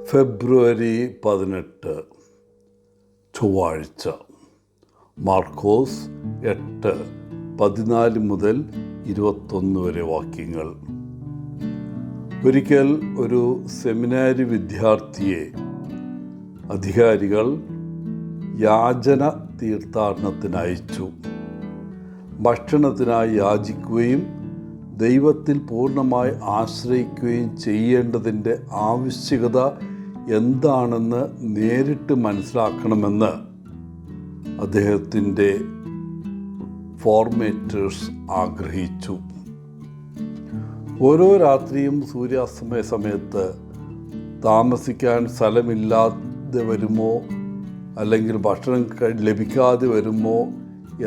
ഫെബ്രുവരി 18 ചൊവ്വാഴ്ച. മാർക്കോസ് 8:14 മുതൽ 21 വരെ വാക്യങ്ങൾ. ഒരിക്കൽ ഒരു സെമിനാരി വിദ്യാർത്ഥിയെ അധികാരികൾ യാചന തീർത്ഥാടനത്തിന് അയച്ചു. ഭക്ഷണത്തിനായി യാചിക്കുകയും ദൈവത്തിൽ പൂർണ്ണമായി ആശ്രയിക്കുകയും ചെയ്യേണ്ടതിൻ്റെ ആവശ്യകത എന്താണെന്ന് നേരിട്ട് മനസ്സിലാക്കണമെന്ന് അദ്ദേഹത്തിൻ്റെ ഫോർമേറ്റേഴ്സ് ആഗ്രഹിച്ചു. ഓരോ രാത്രിയും സൂര്യാസ്തമയ സമയത്ത് താമസിക്കാൻ സ്ഥലമില്ലാതെ വരുമോ അല്ലെങ്കിൽ ഭക്ഷണം ലഭിക്കാതെ വരുമോ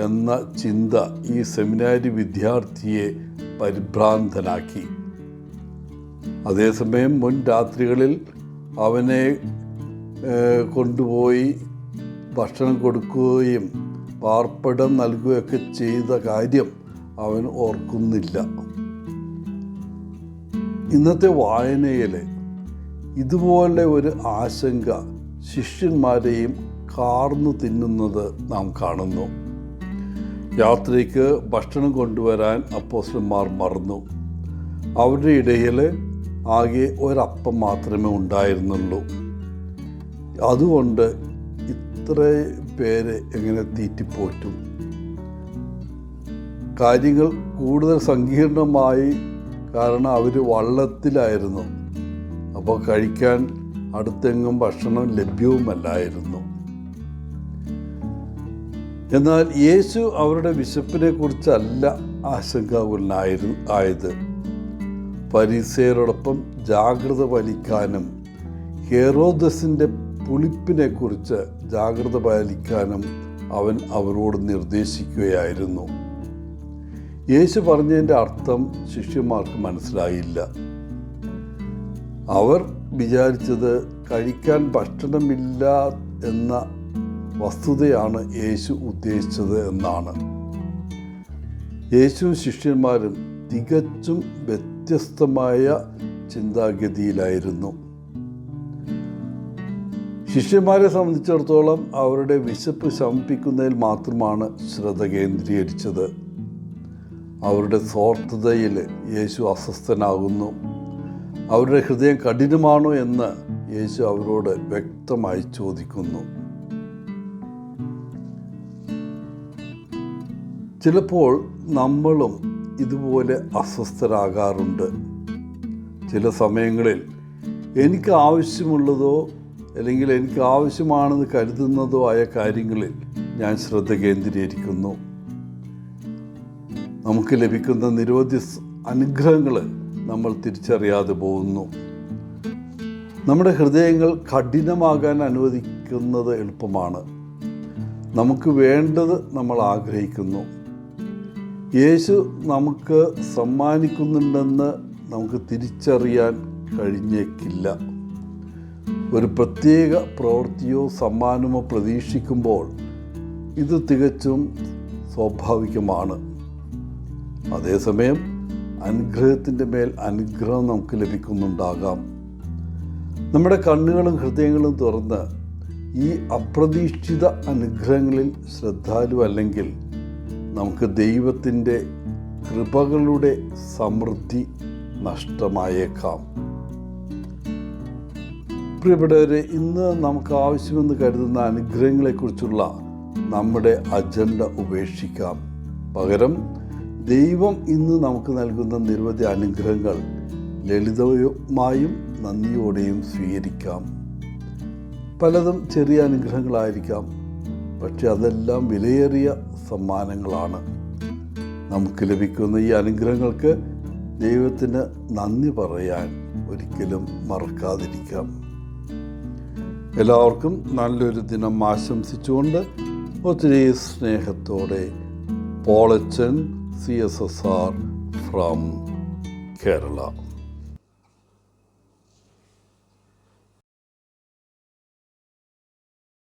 എന്ന ചിന്ത ഈ സെമിനാരി വിദ്യാർത്ഥിയെ പരിഭ്രാന്തനാക്കി. അതേസമയം മുൻ രാത്രികളിൽ അവനെ കൊണ്ടുപോയി ഭക്ഷണം കൊടുക്കുകയും പാർപ്പിടം നൽകുകയൊക്കെ ചെയ്ത കാര്യം അവൻ ഓർക്കുന്നില്ല. ഇന്നത്തെ വായനയിൽ ഇതുപോലെ ഒരു ആശങ്ക ശിഷ്യന്മാരെയും കാർന്നു തിന്നുന്നത് നാം കാണുന്നു. യാത്രയ്ക്ക് ഭക്ഷണം കൊണ്ടുവരാൻ അപ്പോസ്തലന്മാർ മറന്നു. അവരുടെ ഇടയിൽ ആകെ ഒരപ്പം മാത്രമേ ഉണ്ടായിരുന്നുള്ളൂ. അതുകൊണ്ട് ഇത്ര പേരെ എങ്ങനെ തീറ്റിപ്പോറ്റും? കാര്യങ്ങൾ കൂടുതൽ സങ്കീർണമായി. കാരണം അവർ വള്ളത്തിലായിരുന്നു. അപ്പോൾ കഴിക്കാൻ അടുത്തെങ്ങും ഭക്ഷണം ലഭ്യവുമല്ലായിരുന്നു. എന്നാൽ യേശു അവരുടെ വിശപ്പിനെ കുറിച്ചല്ല ആശങ്കാകുലനായത്. ഫരിസേയരോടൊപ്പം ജാഗ്രത പാലിക്കാനും ഹെറോദസിൻ്റെ പുളിപ്പിനെ കുറിച്ച് ജാഗ്രത പാലിക്കാനും അവൻ അവരോട് നിർദ്ദേശിക്കുകയായിരുന്നു. യേശു പറഞ്ഞതിൻ്റെ അർത്ഥം ശിഷ്യന്മാർക്ക് മനസ്സിലായില്ല. അവർ വിചാരിച്ചത് കഴിക്കാൻ ഭക്ഷണമില്ല എന്ന വസ്തുതയാണ് യേശു ഉദ്ദേശിച്ചത് എന്നാണ്. യേശു ശിഷ്യന്മാരും തികച്ചും വ്യത്യസ്തമായ ചിന്താഗതിയിലായിരുന്നു. ശിഷ്യന്മാരെ സംബന്ധിച്ചിടത്തോളം അവരുടെ വിശപ്പ് ശമിപ്പിക്കുന്നതിൽ മാത്രമാണ് ശ്രദ്ധ കേന്ദ്രീകരിച്ചത്. അവരുടെ സ്വാർത്ഥതയിൽ യേശു അസ്വസ്ഥനാകുന്നു. അവരുടെ ഹൃദയം കഠിനമാണോ എന്ന് യേശു അവരോട് വ്യക്തമായി ചോദിക്കുന്നു. ചിലപ്പോൾ നമ്മളും ഇതുപോലെ അസ്വസ്ഥരാകാറുണ്ട്. ചില സമയങ്ങളിൽ എനിക്ക് ആവശ്യമുള്ളതോ അല്ലെങ്കിൽ എനിക്ക് ആവശ്യമാണെന്ന് കരുതുന്നതോ ആയ കാര്യങ്ങളിൽ ഞാൻ ശ്രദ്ധ കേന്ദ്രീകരിക്കുന്നു. നമുക്ക് ലഭിക്കുന്ന നിരവധി അനുഗ്രഹങ്ങൾ നമ്മൾ തിരിച്ചറിയാതെ പോകുന്നു. നമ്മുടെ ഹൃദയങ്ങൾ കഠിനമാകാൻ അനുവദിക്കുന്നത് എളുപ്പമാണ്. നമുക്ക് വേണ്ടത് നമ്മൾ ആഗ്രഹിക്കുന്നു. യേശു നമുക്ക് സമ്മാനിക്കുന്നുണ്ടെന്ന് നമുക്ക് തിരിച്ചറിയാൻ കഴിഞ്ഞേക്കില്ല. ഒരു പ്രത്യേക പ്രവൃത്തിയോ സമ്മാനമോ പ്രതീക്ഷിക്കുമ്പോൾ ഇത് തികച്ചും സ്വാഭാവികമാണ്. അതേസമയം അനുഗ്രഹത്തിൻ്റെ മേൽ അനുഗ്രഹം നമുക്ക് ലഭിക്കുന്നുണ്ടാകാം. നമ്മുടെ കണ്ണുകളും ഹൃദയങ്ങളും തുറന്ന് ഈ അപ്രതീക്ഷിത അനുഗ്രഹങ്ങളിൽ ശ്രദ്ധാലുവല്ലെങ്കിൽ നമുക്ക് ദൈവത്തിൻ്റെ കൃപകളുടെ സമൃദ്ധി നഷ്ടമായേക്കാം. പ്രിയപ്പെട്ടവരെ, ഇന്ന് നമുക്ക് ആവശ്യമെന്ന് കരുതുന്ന അനുഗ്രഹങ്ങളെക്കുറിച്ചുള്ള നമ്മുടെ അജണ്ട ഉപേക്ഷിക്കാം. പകരം ദൈവം ഇന്ന് നമുക്ക് നൽകുന്ന നിരവധി അനുഗ്രഹങ്ങൾ ലളിതമായും നന്ദിയോടെയും സ്വീകരിക്കാം. പലതും ചെറിയ അനുഗ്രഹങ്ങളായിരിക്കാം, പക്ഷെ അതെല്ലാം വിലയേറിയ സമ്മാനങ്ങളാണ്. നമുക്ക് ലഭിക്കുന്ന ഈ അനുഗ്രഹങ്ങൾക്ക് ദൈവത്തിന് നന്ദി പറയാൻ ഒരിക്കലും മറക്കാതിരിക്കാം. എല്ലാവർക്കും നല്ലൊരു ദിനം ആശംസിച്ചുകൊണ്ട് ഒത്തിരി സ്നേഹത്തോടെ പോളച്ചൻ CSSR from Kerala.